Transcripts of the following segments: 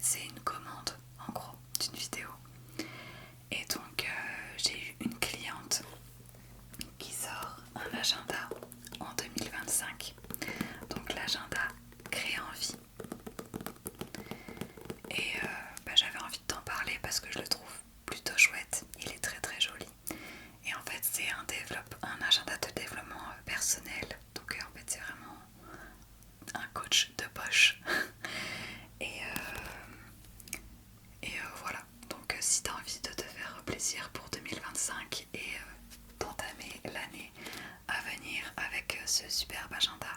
c'est une commande en gros d'une vidéo. Et donc j'ai eu une cliente qui sort un agenda en 2025. Donc l'agenda créé en vie. Et j'avais envie de t'en parler parce que je le trouve plutôt chouette. Il est très très joli. Et en fait c'est un agenda de développement personnel. Donc en fait c'est vraiment un coach de poche. et voilà. Donc si tu as envie de te faire plaisir pour 2025 et d'entamer l'année à venir avec ce superbe agenda,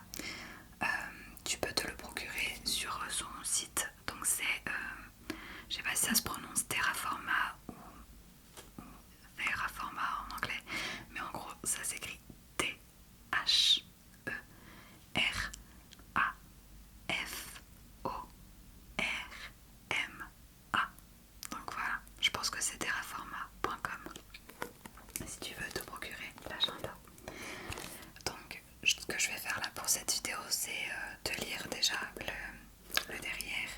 tu peux te le procurer sur son site. Donc c'est, je sais pas si ça se prononce Terraforma ou Terraforma en anglais, mais en gros ça s'écrit Terraforma. Donc voilà, je pense que c'est terraforma.com si tu veux te procurer l'agenda. Donc ce que je vais faire là pour cette vidéo, c'est te lire déjà le derrière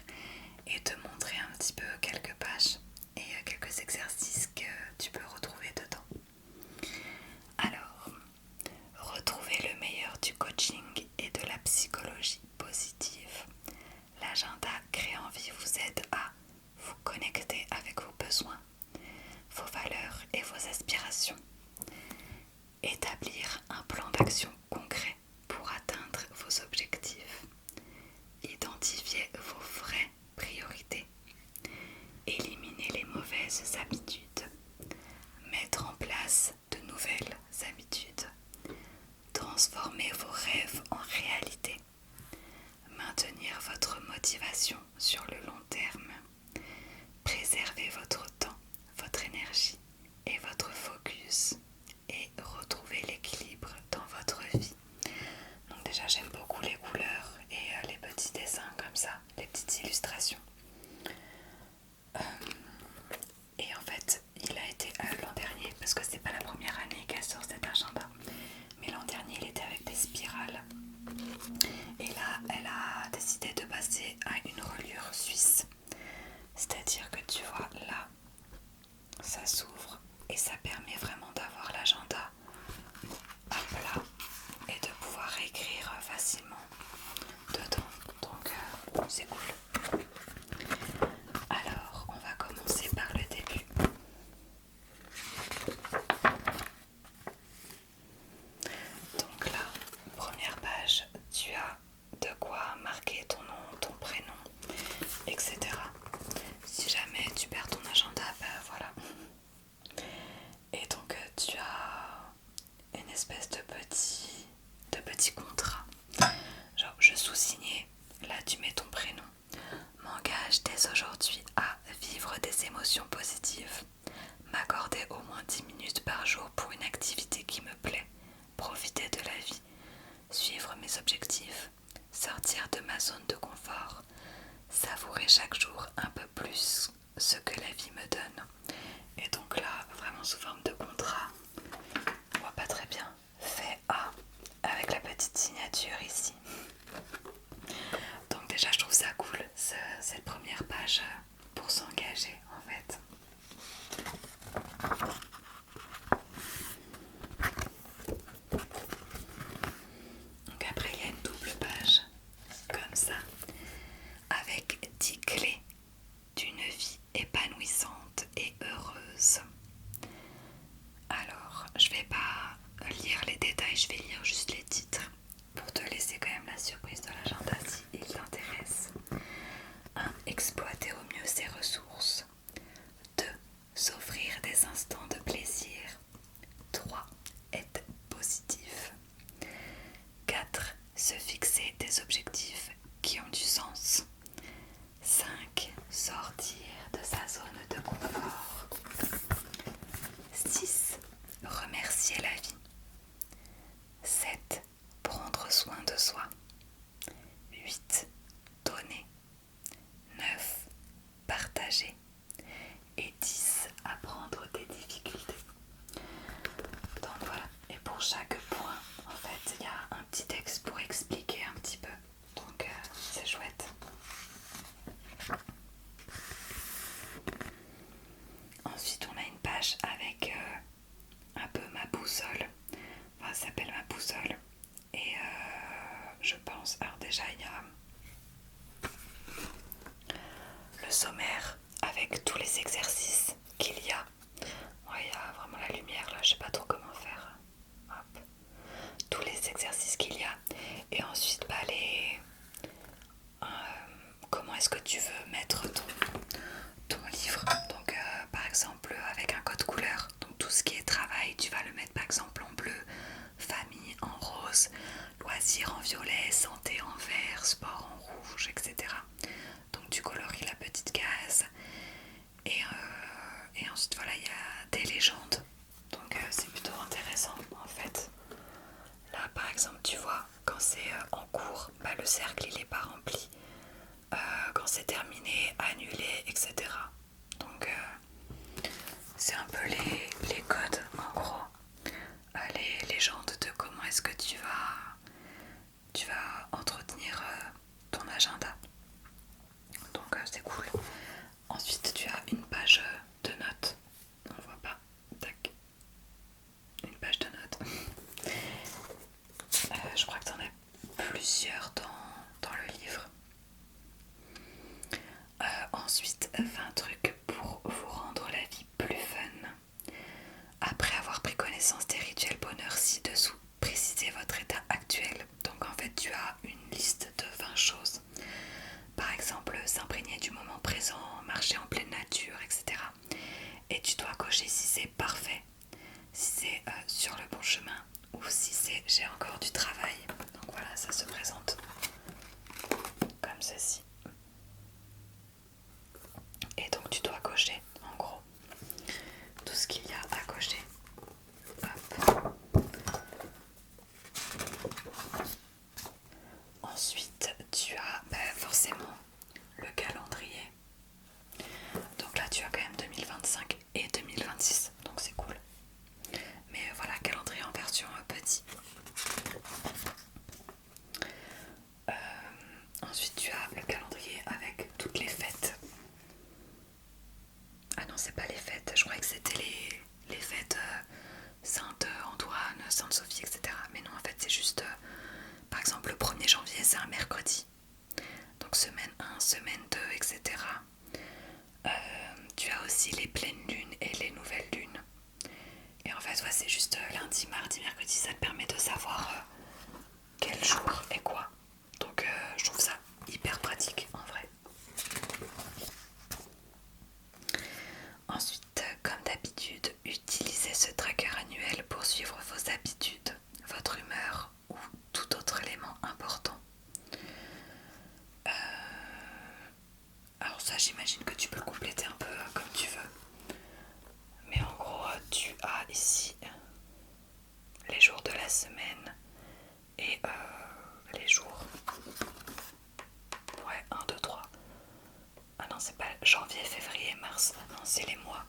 et te montrer un petit peu quelques pages et quelques exercices que tu peux retrouver dedans. Alors, retrouver le meilleur du coaching et de la psychologie positive. L'agenda créé en vie vous aide à vous connecter avec vos besoins, vos valeurs et vos aspirations. Établir un plan d'action concret pour atteindre vos objectifs. Identifier vos vraies priorités. Éliminer les mauvaises habitudes. Mettre en place de nouvelles habitudes. Transformer vos rêves en réalité. Maintenir votre motivation sur le long terme. Préserver votre temps, votre énergie et votre focus. Et retrouver l'équilibre dans votre vie. Donc déjà j'aime beaucoup les couleurs et les petits dessins comme ça, les petites illustrations. Et en fait il a été l'an dernier, parce que c'est pas la première année qu'elle sort cet agenda, mais l'an dernier il était avec des spirales. Et là elle a décidé de passer à une reliure suisse. C'est-à-dire que tu vois là, ça s'ouvre et ça permet vraiment d'avoir l'agenda à plat et de pouvoir écrire facilement dedans. Donc c'est cool. Alors on va commencer par le début. Donc là, première page, tu as de quoi marquer ton nom, ton prénom, etc. Si jamais tu perds ton agenda, voilà. Et donc tu as une espèce de petit contrat. Genre je sous-signais, là tu mets ton prénom. M'engage dès aujourd'hui à vivre des émotions positives. M'accorder au moins 10 minutes par jour pour une activité qui me plaît. Profiter de la vie. Suivre mes objectifs. Sortir de ma zone de confort. Savourer chaque jour un peu plus ce que la vie me donne. Et donc là, vraiment sous forme de contrat, on voit pas très bien, fait A, avec la petite signature ici. Donc déjà je trouve ça cool, cette première page pour s'engager en fait. Donc après il y a une double page, comme ça, avec 10 clés d'une vie épanouissante et heureuse. Alors, je vais pas lire les détails, je vais lire juste les titres pour te laisser quand même la surprise de l'agenda si il t'intéresse. 1. Exploiter au mieux ses ressources. 2. S'offrir des instants de plaisir. 3. Être positif. 4. Se fixer des objectifs qui ont du sens. 5. Sortir de sa zone de confort. 6. Remercier la vie. 7. Prendre soin de soi. 8. Donner. 9. Ensuite on a une page avec un peu ma boussole, enfin ça s'appelle ma boussole, et je pense, alors déjà il y a le sommaire avec tous les exercices qu'il y a. Ouais, il y a vraiment la lumière là, je sais pas trop comment faire. Hop. Tous les exercices qu'il y a. Et ensuite comment est-ce que tu veux mettre ton livre. Donc par exemple avec un code couleur. Donc tout ce qui est travail, tu vas le mettre par exemple en bleu, famille en rose, loisirs en violet, santé en vert, sport en rouge, etc. Donc tu colories la petite case. Et ensuite voilà, il y a des légendes. Donc c'est plutôt intéressant en fait. Là par exemple tu vois, quand c'est en cours, bah, le cercle il est pas rempli. Quand c'est terminé, annulé, etc. Donc c'est un peu les codes en gros, les légendes de comment est-ce que tu vas entretenir ton agenda. Donc c'est cool. Ensuite tu as une page de notes. On voit pas. Tac. Une page de notes. Je crois que tu en as plusieurs dans le livre. Ensuite 20 trucs pour vous rendre la vie plus fun. Après avoir pris connaissance des rituels bonheur ci-dessous, précisez votre état actuel. Donc en fait tu as une liste de 20 choses. Par exemple s'imprégner du moment présent, marcher en pleine nature, etc. Et tu dois cocher si c'est parfait, si c'est sur le bon chemin ou si c'est j'ai encore du travail. Donc voilà, ça se présente comme ceci. Et donc tu dois cocher en gros tout ce qu'il y a à cocher. Hop. Ensuite tu as forcément le calendrier. Donc là tu as quand même 2025 et 2026, donc c'est cool. Mais voilà, calendrier en version petit. Ensuite tu as le calendrier avec toutes les fêtes. Ah non, c'est pas les fêtes, je croyais que c'était les fêtes Sainte-Antoine, Sainte-Sophie, etc. Mais non, en fait c'est juste, par exemple le 1er janvier c'est un mercredi. Donc semaine 1, semaine 2, etc. Tu as aussi les pleines lunes et les nouvelles lunes. Et en fait ouais, c'est juste lundi, mardi, mercredi, ça te permet de savoir quel jour et quoi. Donc je trouve ça hyper pratique en vrai. Ensuite, comme d'habitude, utilisez ce tracker annuel pour suivre vos habitudes, votre humeur ou tout autre élément important. Alors ça, j'imagine que tu peux le compléter un peu comme tu veux. Mais en gros, tu as ici les jours de la semaine et les jours. Ouais, 1, 2, 3. Ah non, c'est pas janvier, février, mars. Non, c'est les mois.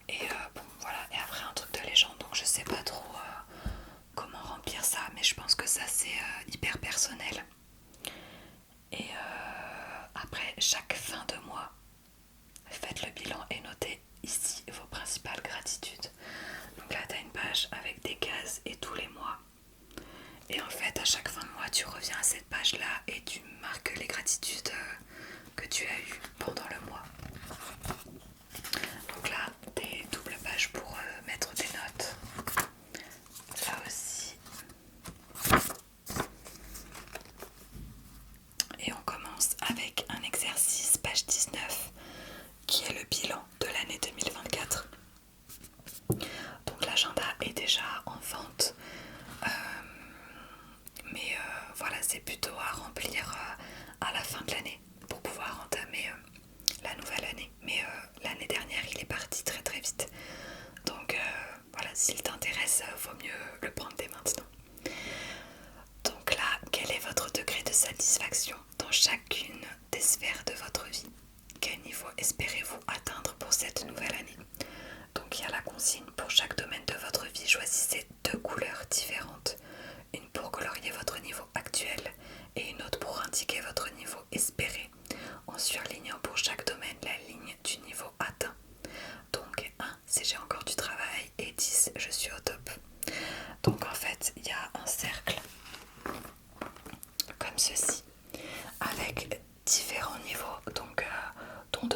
Et bon, voilà. Et après, un truc de légende. Donc, je sais pas trop comment remplir ça. Mais je pense que ça, c'est hyper personnel. Et après, chaque fin de mois, faites le bilan et notez ici vos principales gratitudes. Donc là, tu as une page avec des cases et tous les mois. Et en fait, à chaque fin de mois, tu reviens à cette page-là et tu marques les gratitudes que tu as eues pendant le mois. Donc là, des doubles pages pour mettre des notes. Là aussi. Et on commence avec un exercice, page 19, qui est le bilan de l'année 2024. Donc l'agenda est déjà en vente. Mais voilà, c'est plutôt à remplir à la fin de l'année pour pouvoir entamer la nouvelle année. Mais l'année dernière, il est parti très très vite. Donc voilà, s'il t'intéresse, vaut mieux le prendre dès maintenant. Donc là, quel est votre degré de satisfaction dans chacune des sphères de votre vie? Quel niveau espérez-vous atteindre pour cette nouvelle année? Donc il y a la consigne pour chaque domaine de votre vie. Choisissez 2 couleurs différentes. Une pour colorier votre niveau actuel et une autre pour indiquer votre niveau espéré, en surlignant pour chaque domaine la ligne du niveau atteint.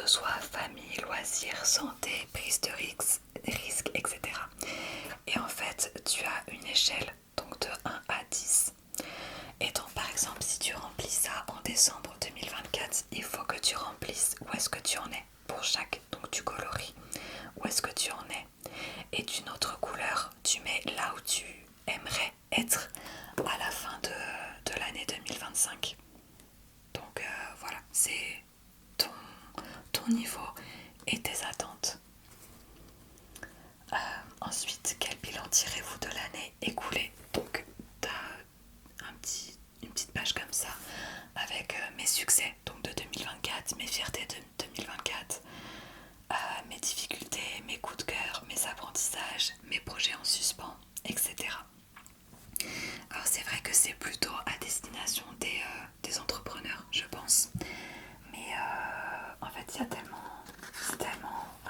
de soi, famille, loisirs, santé, prise de risque, etc. Et en fait, tu as une échelle donc de 1 à 10. Et donc par exemple, si tu remplis ça en décembre 2024, il faut que tu remplisses où est-ce que tu en es pour chaque. Donc tu colories où est-ce que tu en es. Et d'une autre couleur, tu mets là où tu aimerais être à la fin de l'année 2025. Donc voilà, c'est ton niveau et tes attentes. Ensuite, quel bilan tirez-vous de l'année écoulée? Donc tu as une petite page comme ça avec mes succès donc de 2024, mes fiertés de 2024, mes difficultés, mes coups de cœur, mes apprentissages, mes projets en suspens, etc. Alors c'est vrai que c'est plutôt à destination des entrepreneurs, je pense. Mais en fait, c'est tellement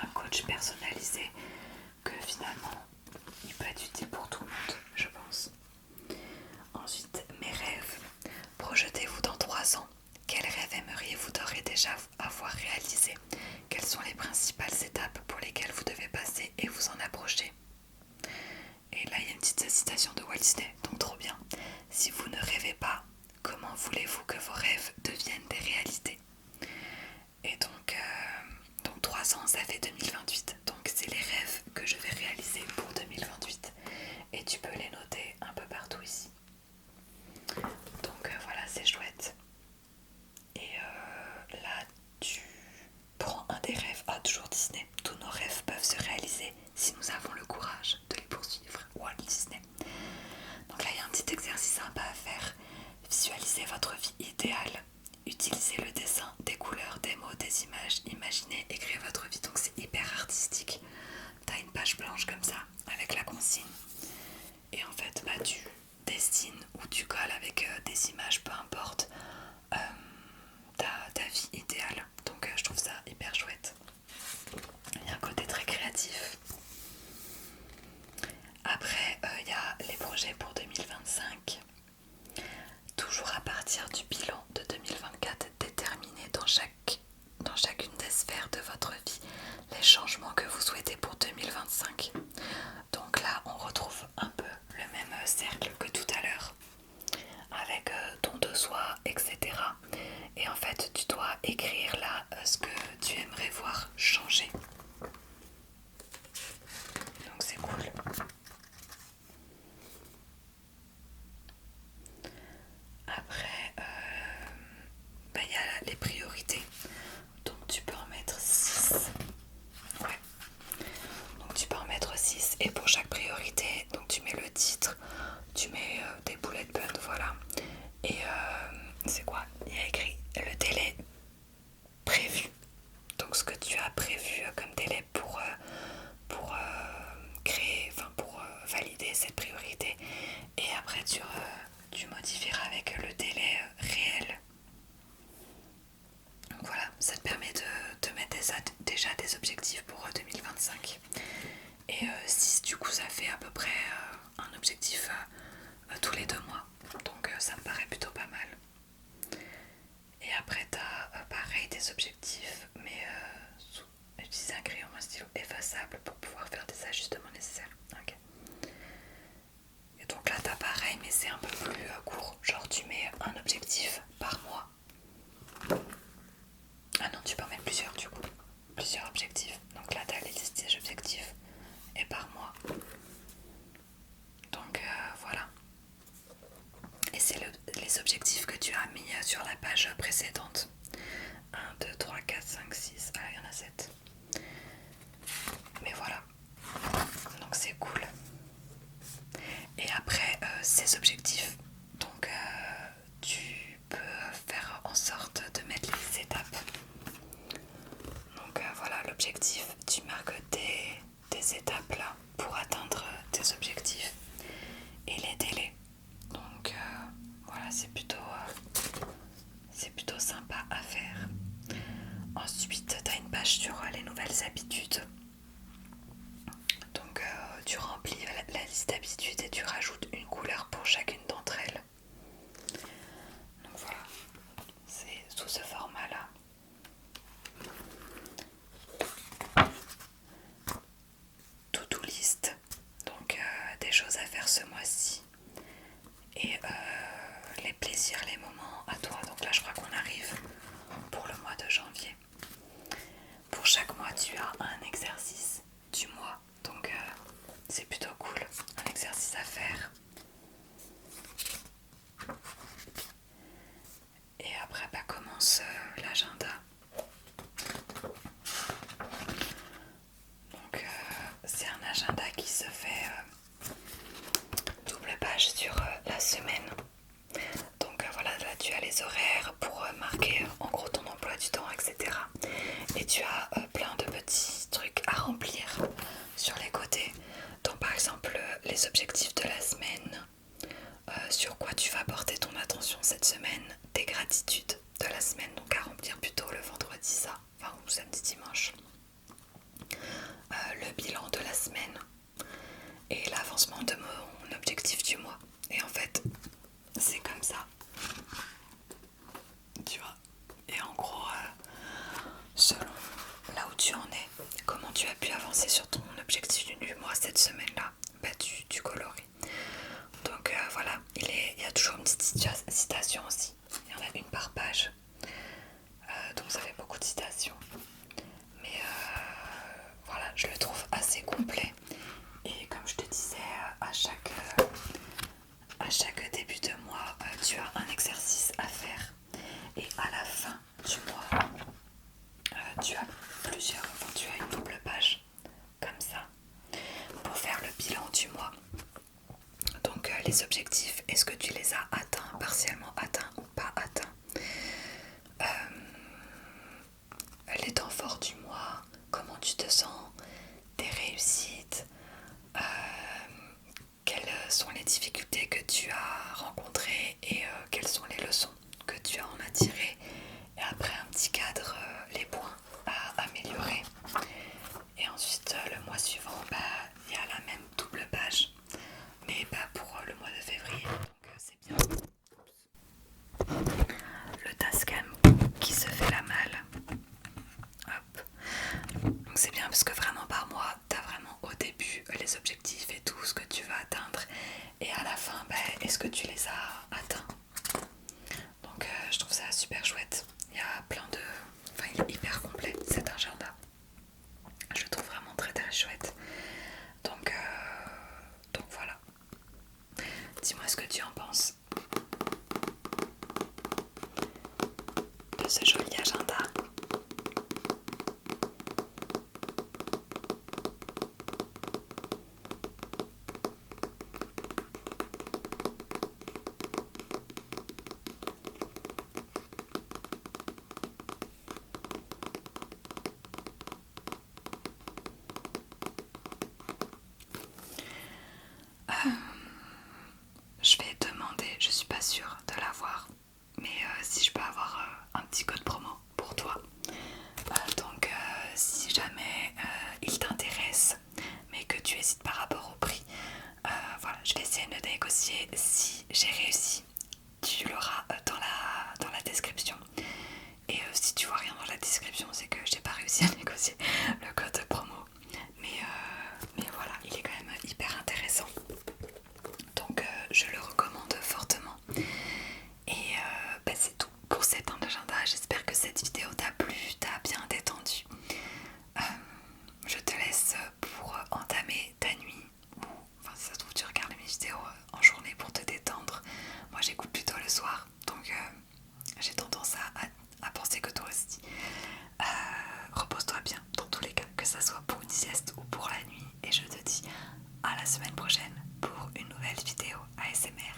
un coach personnalisé que finalement, il peut être utile pour tout le monde, je pense. Ensuite, mes rêves. Projetez-vous dans 3 ans. Quels rêves aimeriez-vous d'ores et déjà avoir réalisé? Quelles sont les principales étapes pour lesquelles vous devez passer et vous en approcher? Et là, il y a une petite citation de Walt Disney, donc trop bien. Si vous ne rêvez pas, comment voulez-vous que vos rêves deviennent des réalités? Et donc 3 ans, ça fait 2028. Donc c'est les rêves que je vais réaliser pour 2028. Et tu peux les noter un peu partout ici. Donc voilà, c'est chouette. Et là, tu prends un des rêves. Ah, toujours Disney. Tous nos rêves peuvent se réaliser si nous avons le courage de les poursuivre. Walt Disney. Donc là, il y a un petit exercice sympa à faire. Visualisez votre vie idéale. Utilisez le dessin, des couleurs, des mots, des images. Imaginez, écrivez votre vie. Donc c'est hyper artistique. T'as une page blanche comme ça, avec la consigne. Et en fait, tu dessines ou tu colles avec des images, peu importe, ta vie idéale. Donc je trouve ça hyper chouette. Il y a un côté très créatif. Après, il y a les projets pour 2025. Toujours à partir du bilan de 2024, déterminez dans chacune des sphères de votre vie les changements que vous souhaitez pour 2025. Donc là, on retrouve un peu le même cercle que tout à l'heure, avec don de soi, etc. Et en fait, tu dois écrire là ce que tu aimerais voir changer. Donc c'est cool. Après, il y a les priorités. Donc tu peux en mettre 6. Ouais. Donc tu peux en mettre 6 et pour chaque priorité, donc tu mets le titre, tu mets des bullet points, voilà. Et c'est quoi? Il y a écrit le délai prévu. Donc ce que tu as prévu comme délai pour créer, enfin pour valider cette priorité. Et après tu modifieras avec le délai réel. Donc voilà, ça te permet de mettre déjà des objectifs pour 2025. Et 6 du coup ça fait à peu près un objectif tous les 2 mois. Donc ça me paraît plutôt pas mal. Et après t'as pareil des objectifs mais utiliser un crayon ou un stylo effaçable pour pouvoir faire des ajustements nécessaires. Okay. Et donc là t'as pareil mais c'est un peu plus court. Genre tu mets un objectif par mois. Ah non, tu peux en mettre plusieurs du coup. Plusieurs objectifs. Donc là t'as les listes des objectifs et par mois. Donc voilà. Et c'est les objectifs que tu as mis sur la page précédente. 1, 2, 3, 4, 5, 6. Ah, il y en a 7. Mais voilà. Donc c'est cool. Et après, ces objectifs, donc tu peux faire en sorte de mettre les étapes. Donc voilà, l'objectif, tu marques des étapes là pour atteindre tes objectifs et les délais. Donc voilà, c'est plutôt sympa à faire. Ensuite, tu as une page sur les nouvelles habitudes. Donc tu remplis la liste d'habitudes et tu rajoutes une couleur pour chacune d'entre elles. Donc voilà, c'est sous ce format là. samedi, dimanche. Le bilan de la semaine et l'avancement de mon objectif du mois. Et en fait, c'est comme ça. Tu vois. Et en gros, selon là où tu en es, comment tu as pu avancer sur ton objectif du mois cette semaine-là, bah tu coloris. Donc voilà, il y a toujours une petite citation aussi. Il y en a une par page. Donc ça fait beaucoup de citations. Mais voilà, je le trouve assez complet. Et comme je te disais, à chaque début de mois, tu as un exercice à faire. Et à la fin du mois, tu as tu as une double page comme ça pour faire le bilan du mois. Donc les objectifs, est-ce que tu les as atteints, partiellement atteints ou pas atteints? Les temps forts du mois, comment tu te sens, tes réussites, quelles sont les difficultés que tu as rencontrées et quelles sont les leçons que tu en as tirées. Et après un petit cadre, les points à améliorer. Et ensuite le mois suivant, il y a la même double page, mais pas pour le mois de février, donc c'est bien. Le Tascam qui se fait la malle. Hop. Donc c'est bien parce que vraiment par mois, t'as vraiment au début les objectifs et tout ce que tu vas atteindre, et à la fin, est-ce que tu les as atteints. Donc je trouve ça super chouette. Il y a plein de... Enfin, il est hyper complet cet agenda. Je le trouve vraiment très très chouette. Donc voilà. Dis-moi ce que tu en penses de ce joli agenda. Je vais demander, je suis pas sûre de l'avoir, mais si je peux avoir un petit code promo pour toi. Donc si jamais il t'intéresse, mais que tu hésites par rapport au prix, voilà, je vais essayer de négocier. Si j'ai réussi, tu l'auras dans la description. Et si tu vois rien dans la description, c'est que j'ai pas réussi à négocier le code promo. Mais voilà, il est quand même hyper intéressant. Donc je le recommande fortement. Et c'est tout pour cet agenda. J'espère que cette vidéo t'a plu, t'a bien détendu. Je te laisse pour entamer ta nuit. Ou enfin si ça se trouve tu regardes mes vidéos en journée pour te détendre. Moi j'écoute plutôt le soir. Donc j'ai tendance à penser que toi aussi. Repose-toi bien dans tous les cas, que ça soit pour une sieste ou pour la nuit. Et je te dis à la semaine prochaine pour une nouvelle vidéo ASMR.